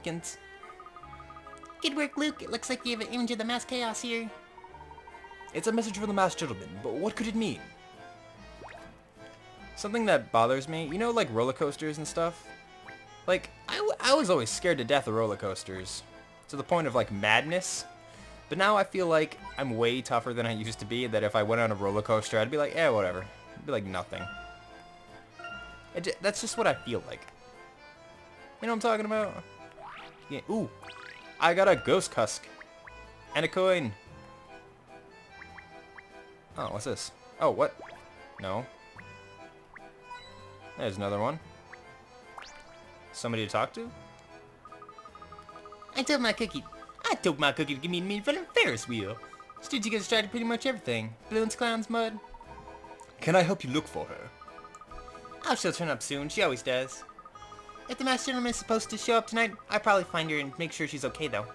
significant. Good work, Luke. It looks like you have an image of the mass chaos here. It's a message from the masked gentleman, but what could it mean? Something that bothers me, you know, like roller coasters and stuff? Like, I was always scared to death of roller coasters, to the point of, like, madness. But now I feel like I'm way tougher than I used to be, that if I went on a roller coaster, I'd be like, eh, whatever. It'd be like nothing. That's just what I feel like. You know what I'm talking about? Yeah. Ooh, I got a ghost cusk. And a coin. Oh, what's this? Oh, what? No. There's another one. Somebody to talk to? I told my cookie to give me a meat from the Ferris wheel. Students gonna try to pretty much everything. Balloons, clowns, mud. Can I help you look for her? Oh, she'll turn up soon. She always does. If the masked gentleman is supposed to show up tonight, I'll probably find her and make sure she's okay, though.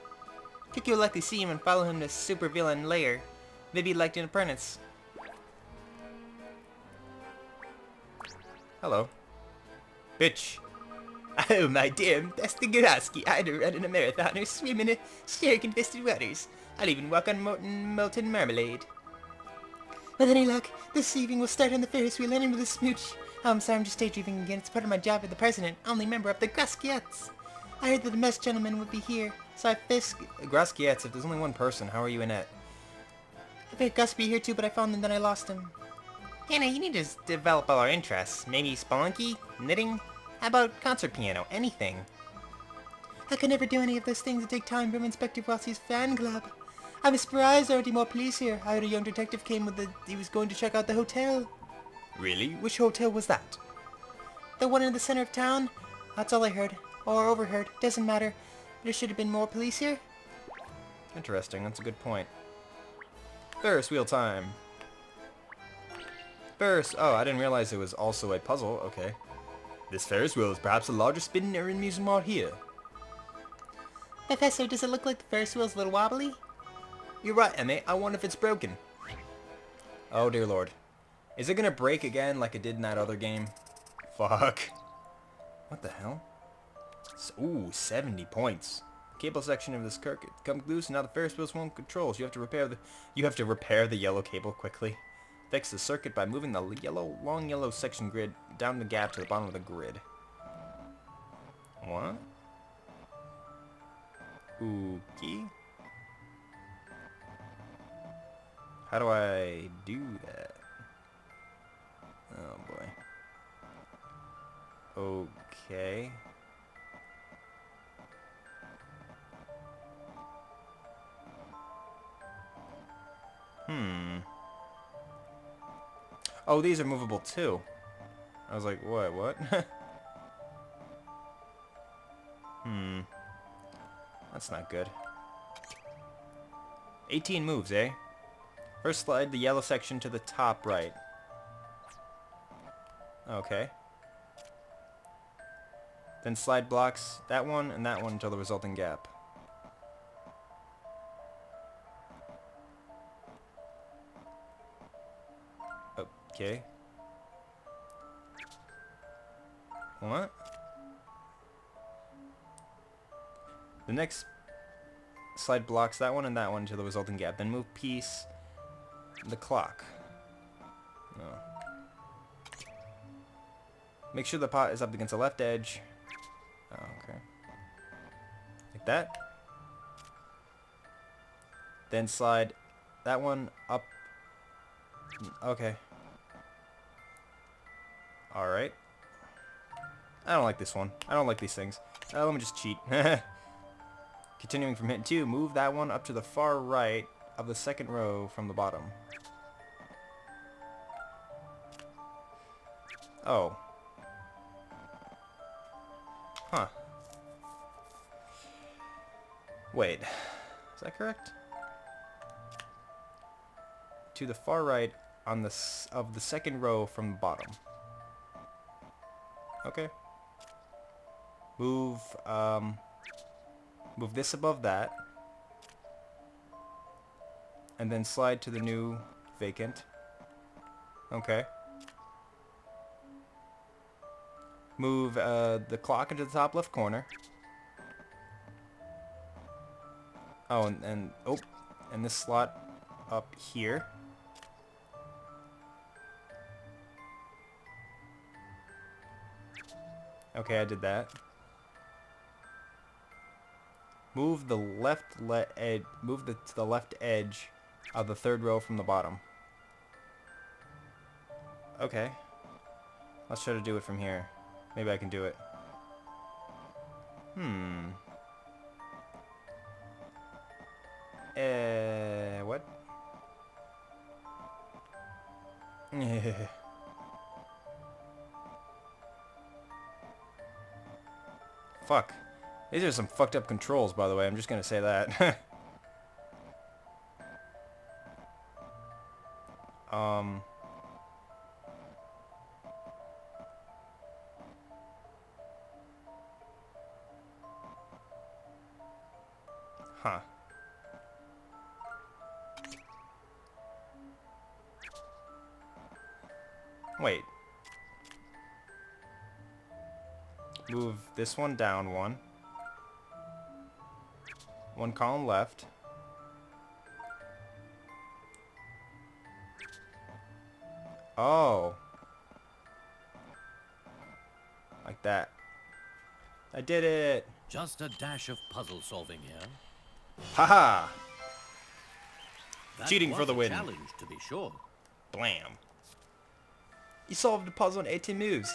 Cookie will likely see him and follow him to supervillain lair. Maybe like an apprentice. Hello. Bitch. Oh, my dear, that's the Garaski. I'd run in a marathon or swim in a shark-infested waters. I'll even walk on molten marmalade. With any luck, this evening we'll start on the Ferris wheel and end with a smooch. Oh, I'm sorry, I'm just daydreaming again. It's part of my job as the president, only member of the Graskiettes. I heard that the masked gentleman would be here, so I fisked... Graskiettes, if there's only one person, how are you in it? I figured Gus would be here too, but I found him, then I lost him. Hannah, you need to develop all our interests. Maybe spelunky? Knitting? How about concert piano? Anything. I could never do any of those things that take time from Inspector Rossi's fan club. I was surprised there weren't more police here. I heard a young detective came with he was going to check out the hotel. Really? Which hotel was that? The one in the center of town? That's all I heard. Or overheard. Doesn't matter. But there should have been more police here. Interesting. That's a good point. Ferris wheel time. Ferris. Oh, I didn't realize it was also a puzzle. Okay. This Ferris wheel is perhaps the largest spin or amusement here. Professor, does it look like the Ferris wheel's a little wobbly? You're right, Emmy. I wonder if it's broken. Oh, dear Lord. Is it gonna break again like it did in that other game? Fuck. What the hell? Ooh, 70 points. Cable section of this circuit come loose, and now the Ferris wheel's won't control. So you have to repair the yellow cable quickly. Fix the circuit by moving the long yellow section grid down the gap to the bottom of the grid. What? Okay. How do I do that? Oh boy. Okay. Oh, these are movable too. I was like, what? That's not good. 18 moves, eh? First slide the yellow section to the top right. Okay. Then slide blocks that one and that one until the resulting gap. Okay. What? The next slide blocks that one and that one to the resulting gap. Then move piece the clock. Oh. Make sure the pot is up against the left edge. Oh, okay. Like that. Then slide that one up. Okay. Alright. I don't like this one. I don't like these things. Let me just cheat. Continuing from hit 2, move that one up to the far right of the second row from the bottom. Oh. Huh. Wait. Is that correct? To the far right on of the second row from the bottom. Okay. Move this above that. And then slide to the new vacant. Okay. Move the clock into the top left corner. Oh, and this slot up here. Okay, I did that. Move the to the left edge of the third row from the bottom. Okay. Let's try to do it from here. Maybe I can do it. What? Fuck. These are some fucked up controls, by the way. I'm just gonna say that. Huh. Wait. Move this one down one. One column left. Oh. Like that. I did it! Just a dash of puzzle solving here. Haha! That Cheating for was the a win. challenge, to be sure. Blam. You solved the puzzle in 18 moves.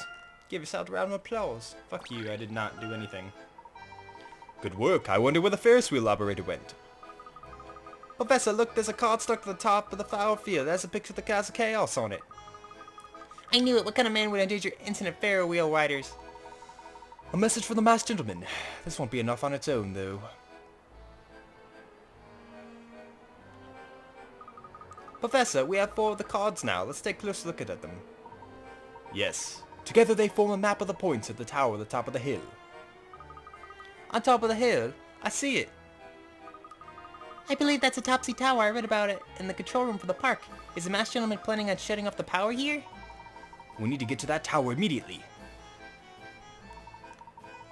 Give yourself a round of applause. Fuck you, I did not do anything. Good work. I wonder where the Ferris wheel operator went. Professor, look, there's a card stuck to the top of the flower field. There's a picture of the Castle Chaos on it. I knew it. What kind of man would endanger infinite Ferris wheel riders? A message from the masked gentleman. This won't be enough on its own, though. Professor, we have 4 of the cards now. Let's take a closer look at them. Yes. Together they form a map of the points at the tower at the top of the hill. On top of the hill? I see it. I believe that's a topsy tower. I read about it in the control room for the park. Is the masked gentleman planning on shutting off the power here? We need to get to that tower immediately.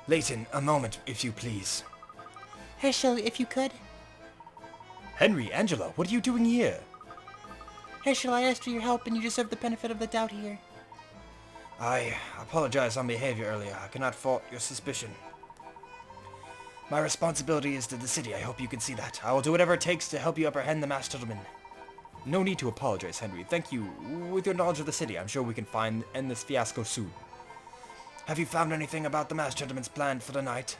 Layton, a moment, if you please. Herschel, if you could. Henry, Angela, what are you doing here? Herschel, I asked for your help and you deserve the benefit of the doubt here. I apologize on behavior earlier. I cannot fault your suspicion. My responsibility is to the city. I hope you can see that. I will do whatever it takes to help you apprehend the masked gentleman. No need to apologize, Henry. Thank you. With your knowledge of the city, I'm sure we can end this fiasco soon. Have you found anything about the masked gentleman's plan for the night?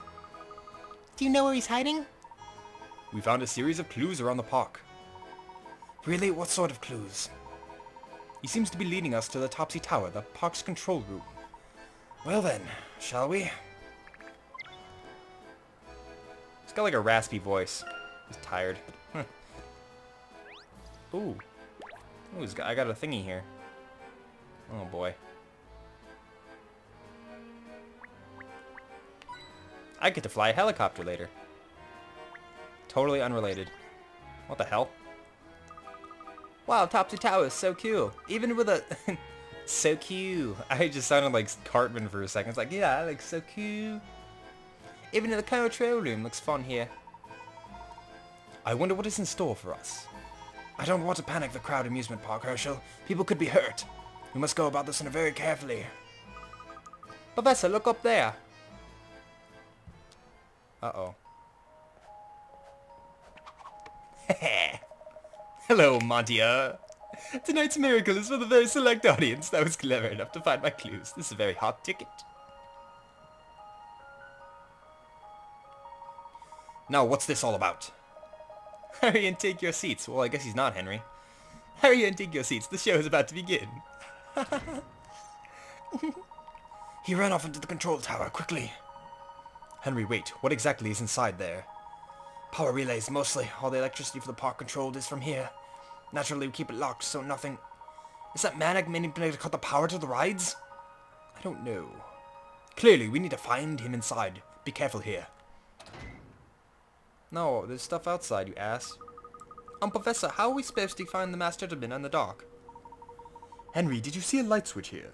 Do you know where he's hiding? We found a series of clues around the park. Really? What sort of clues? He seems to be leading us to the Topsy Tower, the park's control room. Well then, shall we? He's got like a raspy voice. He's tired. Ooh. Ooh, I got a thingy here. Oh boy. I get to fly a helicopter later. Totally unrelated. What the hell? Wow, Topsy Tower is so cool. Even with a... so cool. I just sounded like Cartman for a second. It's like, yeah, like so cool. Even in the control room looks fun here. I wonder what is in store for us. I don't want to panic the crowd amusement park, Herschel. People could be hurt. We must go about this in a very carefully. Professor, look up there. Uh-oh. Hello, Montia. Tonight's miracle is for the very select audience that was clever enough to find my clues. This is a very hot ticket. Now, what's this all about? Hurry and take your seats. Well, I guess he's not Henry. Hurry and take your seats. The show is about to begin. He ran off into the control tower, quickly. Henry, wait. What exactly is inside there? Power relays, mostly. All the electricity for the park controlled is from here. Naturally, we keep it locked, so nothing... Is that manic manipulator to cut the power to the rides? I don't know. Clearly, we need to find him inside. Be careful here. No, there's stuff outside, you ass. Professor, how are we supposed to find the masked gentleman on the dock? Henry, did you see a light switch here?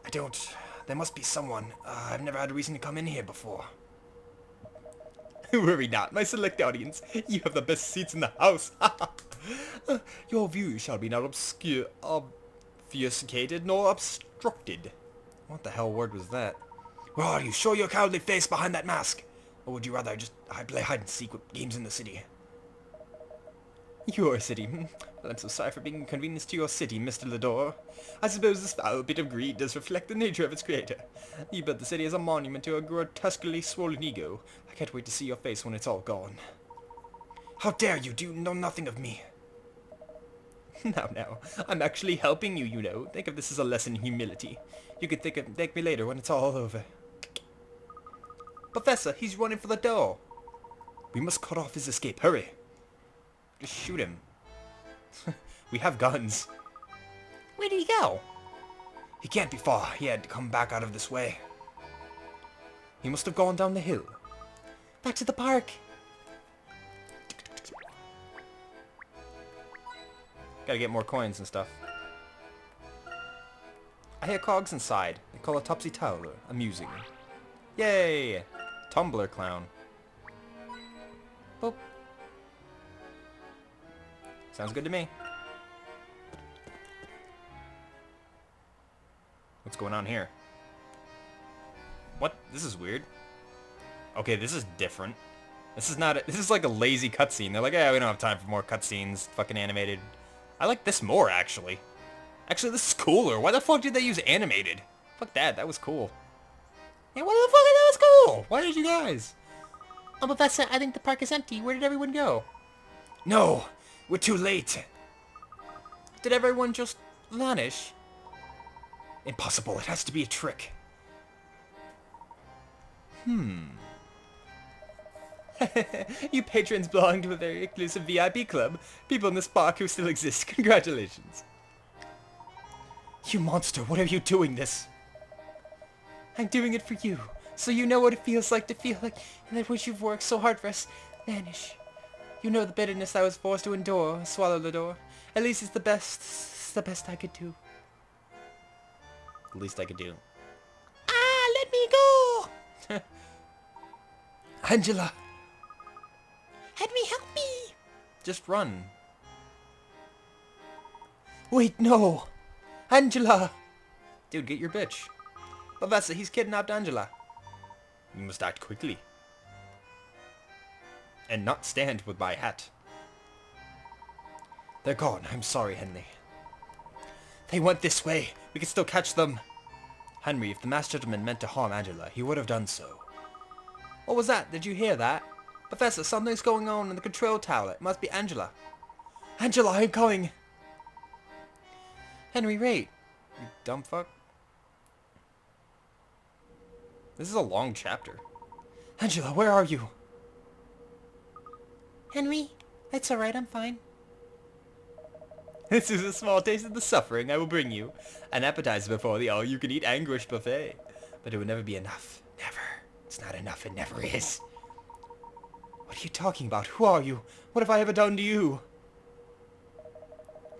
I don't. There must be someone. I've never had a reason to come in here before. Worry not, my select audience. You have the best seats in the house. Your view shall be not obfuscated nor obstructed. What the hell word was that? Where are you? Show your cowardly face behind that mask. Or would you rather just play hide and seek with games in the city? Your city. Well, I'm so sorry for being an inconvenience to your city, Mr. Lador. I suppose this foul bit of greed does reflect the nature of its creator. You built the city as a monument to a grotesquely swollen ego. I can't wait to see your face when it's all gone. How dare you? Do you know nothing of me? Now, I'm actually helping you, you know. Think of this as a lesson in humility. You could thank me later when it's all over. Professor, he's running for the door. We must cut off his escape. Hurry. Just shoot him. We have guns. Where did he go? He can't be far. He had to come back out of this way. He must have gone down the hill. Back to the park. Gotta get more coins and stuff. I hear cogs inside. They call it topsy-turvy. Amusing. Yay! Tumbler clown. Boop. Sounds good to me. What's going on here? What? This is weird. Okay, this is different. This is like a lazy cutscene. They're like, yeah, we don't have time for more cutscenes. Fucking animated. I like this more, actually. Actually, this is cooler. Why the fuck did they use animated? Fuck that. That was cool. Yeah, what the fuck? That was cool. Why did you guys? Oh, Professor, I think the park is empty. Where did everyone go? No, we're too late. Did everyone just vanish? Impossible. It has to be a trick. You patrons belong to a very exclusive VIP club. People in this park who still exist. Congratulations. You monster, what are you doing this? I'm doing it for you, so you know what it feels like to feel like that which you've worked so hard for us vanish. You know the bitterness I was forced to endure, swallow the door. At least it's the best I could do. The least I could do. Ah, let me go! Angela! Henry, help me! Just run. Wait, no! Angela! Dude, get your bitch. Professor, he's kidnapped Angela. You must act quickly. And not stand with my hat. They're gone. I'm sorry, Henry. They went this way. We can still catch them. Henry, if the masked gentleman meant to harm Angela, he would have done so. What was that? Did you hear that? Professor, something's going on in the control tower. It must be Angela. Angela, I'm coming. Henry, wait. You dumb fuck. This is a long chapter. Angela, where are you? Henry, it's alright, I'm fine. This is a small taste of the suffering I will bring you. An appetizer before the all-you-can-eat Agrsn buffet. But it will never be enough. Never. It's not enough, it never is. What are you talking about? Who are you? What have I ever done to you?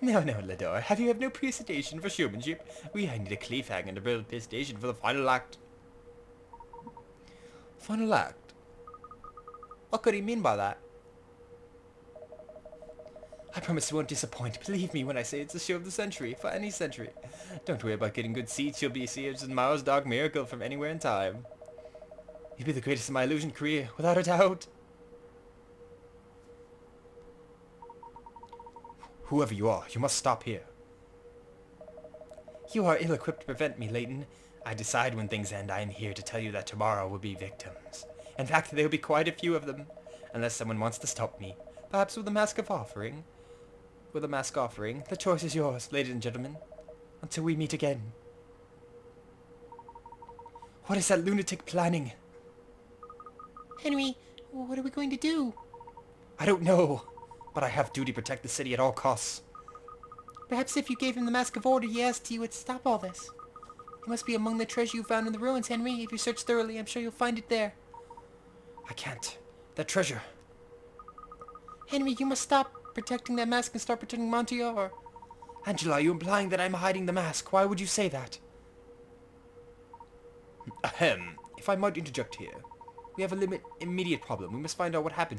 No, Lador. Have you no appreciation for showmanship? I need a cliffhanger to build a station for the final act. Final act? What could he mean by that? I promise you won't disappoint. Believe me when I say it's the show of the century, for any century. Don't worry about getting good seats. You'll be seen as Mao's dark miracle from anywhere in time. You'll be the greatest in my illusion career, without a doubt. Whoever you are, you must stop here. You are ill-equipped to prevent me, Layton. I decide when things end. I am here to tell you that tomorrow will be victims. In fact, there will be quite a few of them, unless someone wants to stop me. Perhaps with a mask of offering. With a mask offering. The choice is yours, ladies and gentlemen. Until we meet again. What is that lunatic planning? Henry, what are we going to do? I don't know, but I have duty to protect the city at all costs. Perhaps if you gave him the Mask of Order he asked, he would stop all this. It must be among the treasure you found in the ruins, Henry. If you search thoroughly, I'm sure you'll find it there. I can't. That treasure. Henry, you must stop protecting that mask and start protecting Montior. Angela, are you implying that I'm hiding the mask? Why would you say that? Ahem. If I might interject here. We have a immediate problem. We must find out what happened here.